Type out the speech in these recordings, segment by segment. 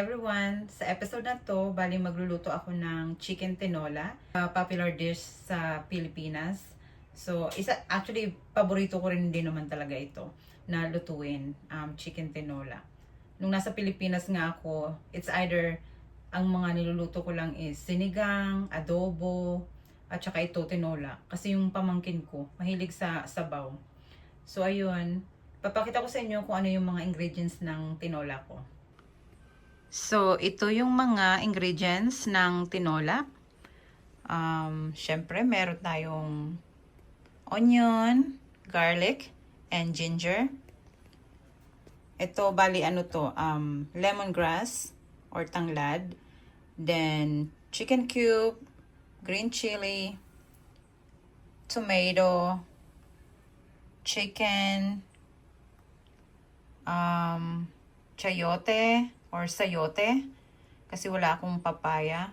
everyone! Sa episode na to, bali magluluto ako ng chicken tinola. Popular dish sa Pilipinas. So, actually, paborito ko rin din naman talaga ito na lutuin, chicken tinola. Nung nasa Pilipinas nga ako, it's either ang mga niluluto ko lang is sinigang, adobo, at saka ito tinola. Kasi yung pamangkin ko, mahilig sa sabaw. So, ayun. Papakita ko sa inyo kung ano yung mga ingredients ng tinola ko. So, ito yung mga ingredients ng tinola. Syempre, meron tayong onion, garlic, and ginger. Ito, bali ano to, lemongrass or tanglad. Then, chicken cube, green chili, tomato, chicken, chayote, or sayote kasi wala akong papaya.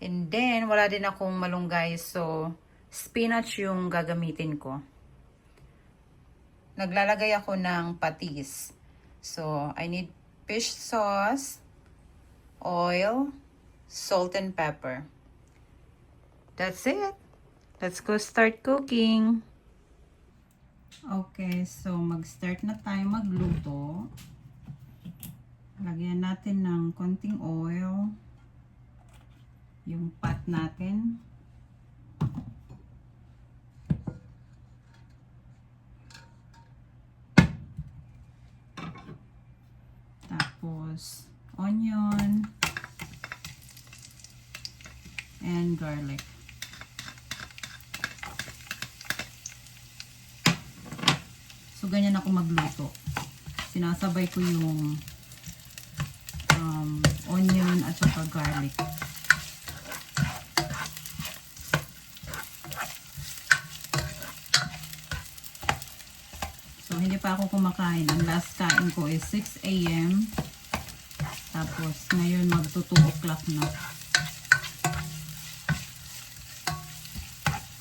And then, wala din akong malunggay. So, spinach yung gagamitin ko. Naglalagay ako ng patis. So, I need fish sauce, oil, salt and pepper. That's it. Let's go start cooking. Okay, so mag-start na tayo magluto. Lagyan natin ng konting oil yung pot natin. Tapos onion and garlic. So ganyan ako magluto. Sinasabay ko yung onion at saka garlic. So, hindi pa ako kumakain. Ang last kain ko is 6 AM. Tapos, ngayon magto 2 o'clock na.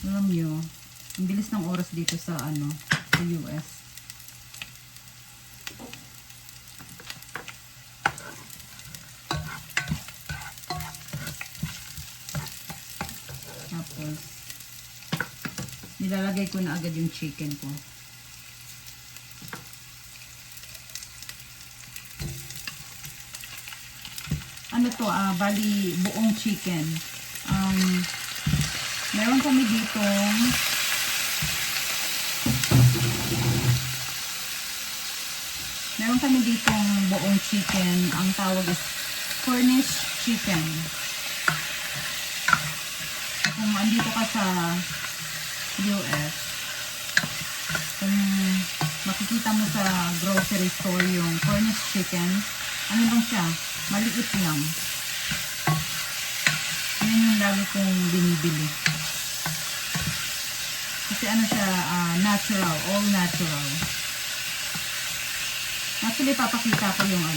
Alam nyo, ang bilis ng oras dito sa sa US. Tapos, nilalagay ko na agad yung chicken ko. Ano to, bali buong chicken. Meron kami ditong buong chicken. Ang tawag is Cornish chicken. Kung andito ka sa US, kung makikita mo sa grocery store yung Cornish chicken, ano lang siya? Maliit lang. Yan yung lagi kong binibili. Kasi ano siya, natural, all natural. Actually, papakita ko yung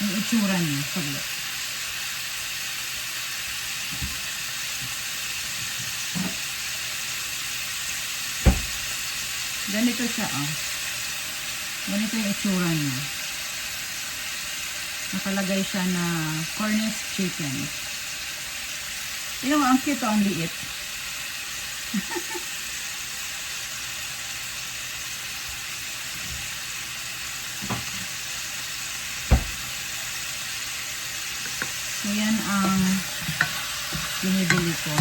yung itsura niya. Saglit. Ganito siya, Ganito yung itsura niya. Nakalagay siya na Cornish chicken. Ang cute, ang liit. So, yan ang binibili ko.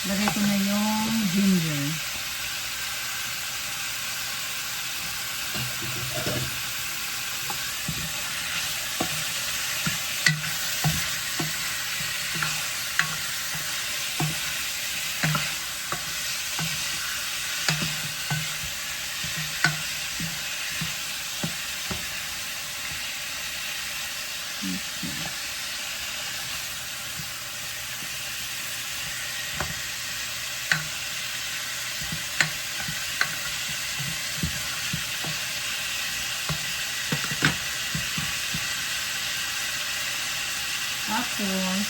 Lagay ko na yung ginger. Tapos,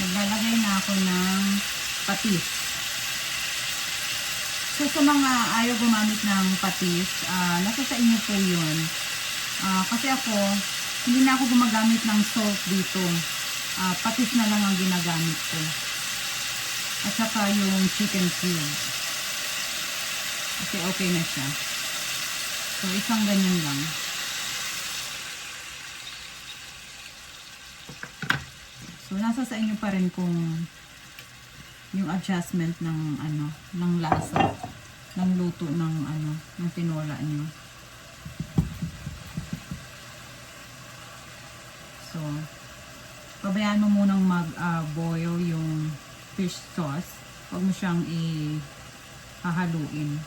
naglalagay na ako ng patis. So sa mga ayaw gumamit ng patis, nasa sa inyo po yun. Kasi ako, hindi na ako gumagamit ng salt dito. Patis na lang ang ginagamit ko. At saka yung chicken cube. Kasi okay na siya. So isang ganyan lang. So nasa sa inyo pa rin kung yung adjustment ng ng lasa ng luto ng ng tinola niyo. So pabayaan mo munang mag-boil yung fish sauce. Huwag mo siyang hahaluin.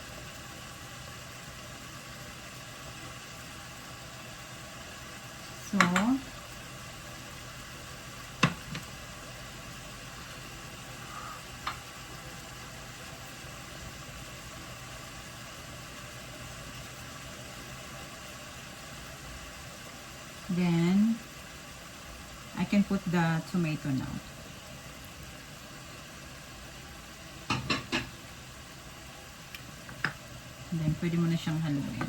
So then, I can put the tomato now. And then, pwede mo na siyang haluin.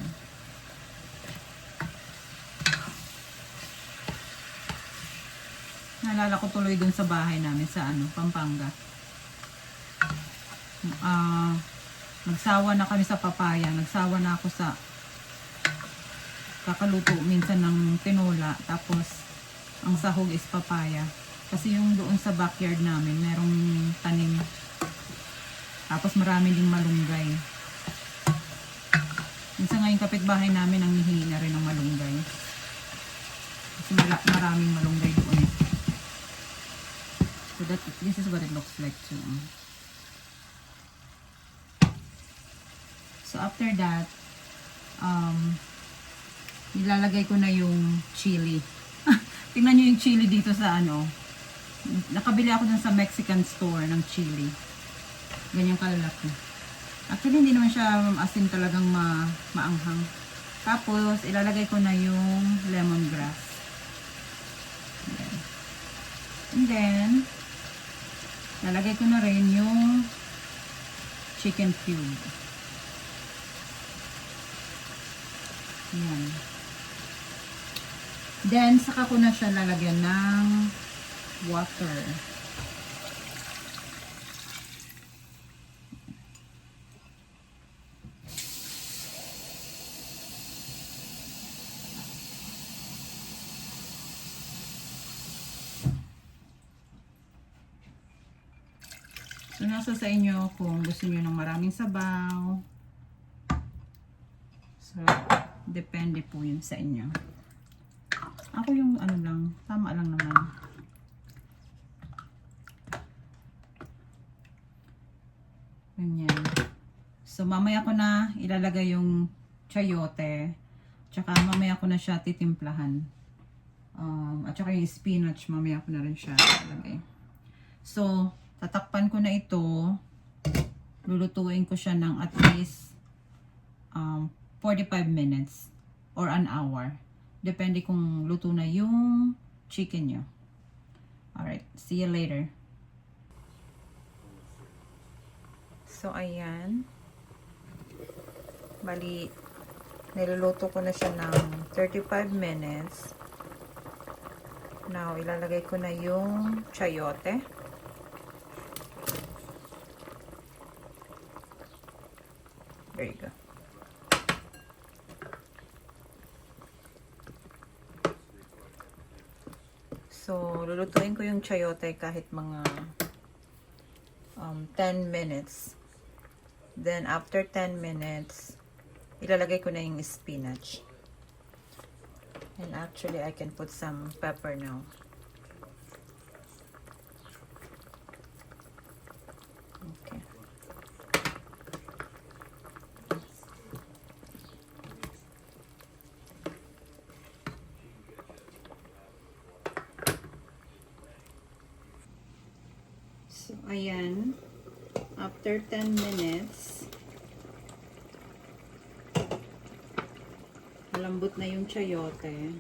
Naalala ko tuloy dun sa bahay namin sa Pampanga. Nagsawa na kami sa papaya. Nagsawa na ako sa kakaluto minsan ng tinola, tapos ang sahog is papaya. Kasi yung doon sa backyard namin, merong tanim. Tapos marami ding malunggay. Minsan nga yung kapitbahay namin ang hihingi na rin ng malunggay. Kasi maraming malunggay doon. So this is what it looks like too. So after that, nilalagay ko na yung chili. Tingnan nyo yung chili dito sa nakabili ako dun sa Mexican store ng chili. Ganyan kalalaki. Actually, hindi naman siya asin talagang maanghang. Tapos, ilalagay ko na yung lemongrass. Ayan. And then, lalagay ko na rin yung chicken cube. Ayan. Then, saka ko na siya lalagyan ng water. So, nasa sa inyo kung gusto niyo ng maraming sabaw. So, depende po yun sa inyo. Ako yung lang, tama lang naman. Ganyan. So, mamaya ko na ilalagay yung chayote. Tsaka mamaya ko na siya titimplahan. At saka yung spinach, mamaya ko na rin siya ilalagay. So, tatakpan ko na ito. Lulutuin ko siya ng at least 45 minutes or an hour. Depende kung luto na yung chicken nyo. Alright, see you later. So, ayan. Bali, niluluto ko na siya ng 35 minutes. Now, ilalagay ko na yung chayote. There you go. So, lulutuin ko yung chayote kahit mga 10 minutes. Then, after 10 minutes, ilalagay ko na yung spinach. And actually, I can put some pepper now. Okay. So, ayan. After 10 minutes, malambot na yung chayote.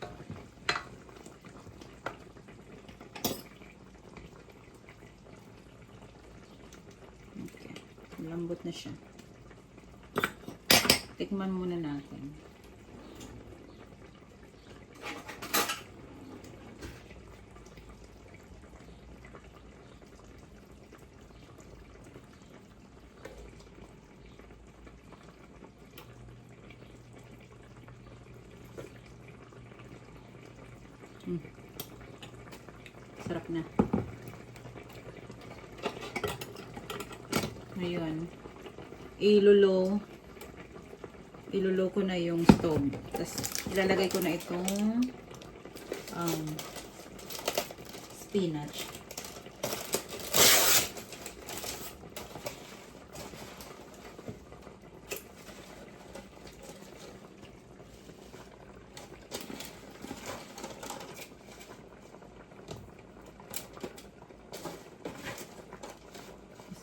Okay. Malambot na siya. tikman muna natin. Sarap na. Ngayon, ilulow ko na yung stove. Tapos, ilalagay ko na itong spinach.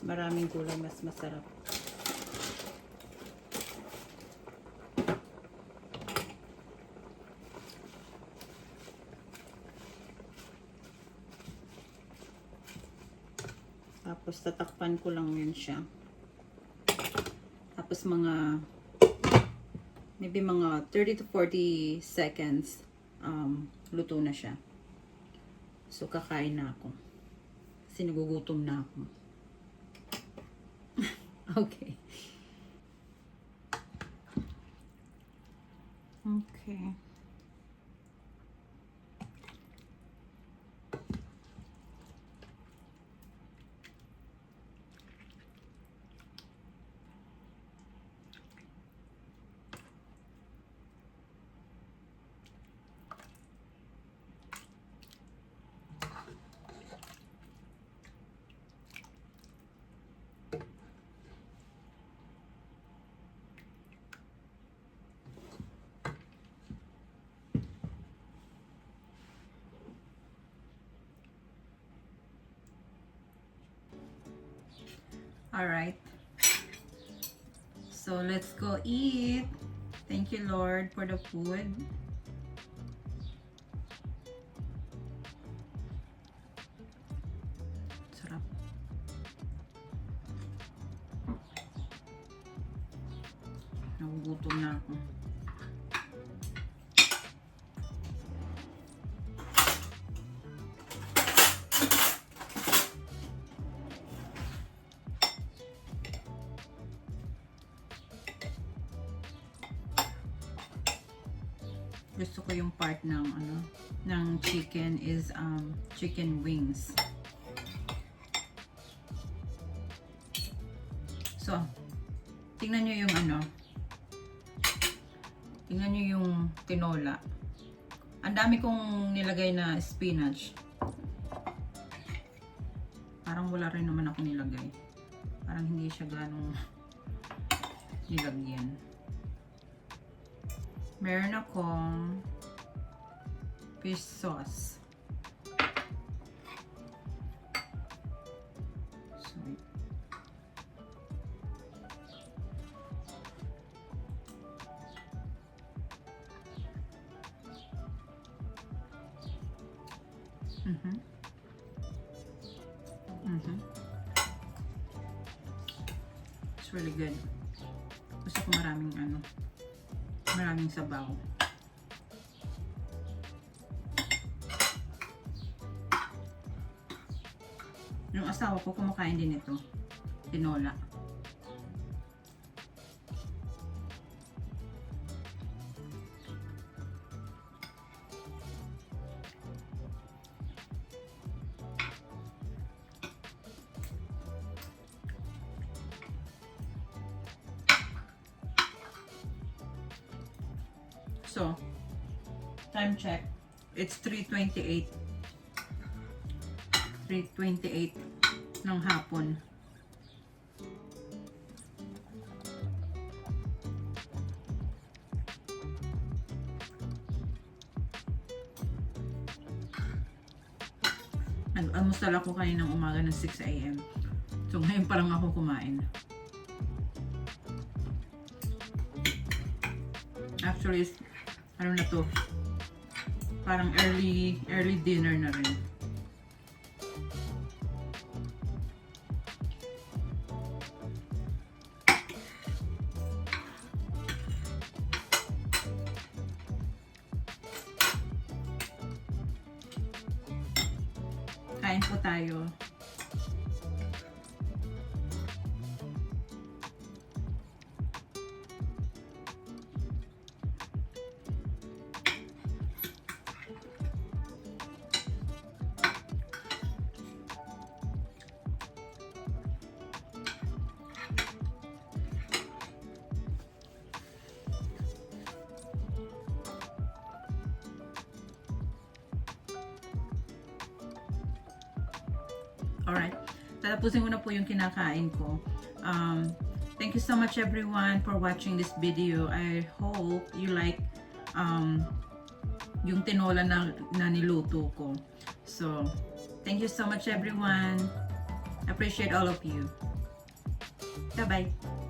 Maraming gulay, mas masarap. Tapos tatakpan ko lang yun siya. Tapos maybe mga 30 to 40 seconds luto na siya. So kakain na ako. Kasi nagugutom na ako. Okay. Okay. All right. So let's go eat. Thank you, Lord, for the food. Sarap. Nagugutom na ako. Gusto ko yung part ng ng chicken is chicken wings. So, tingnan nyo yung tingnan nyo yung tinola. Ang dami kong nilagay na spinach. Parang wala rin naman ako nilagay. Parang hindi siya ganong nilagyan. Meron akong fish sauce. Sorry. It's really good. Gusto ko maraming sabaw. Yung asawa ko kumakain din ito. Tinola. So, time check. It's 3:28. 3:28 ng hapon. Nag-almusal ako kaninang umaga ng 6 AM. So, ngayon pa lang ako kumain. Actually, ano na to? Parang early dinner na rin. Kain po tayo. Alright, tatapusin ko na po yung kinakain ko. Thank you so much everyone for watching this video. I hope you like yung tinola na niluto ko. So, thank you so much everyone. Appreciate all of you. Bye-bye.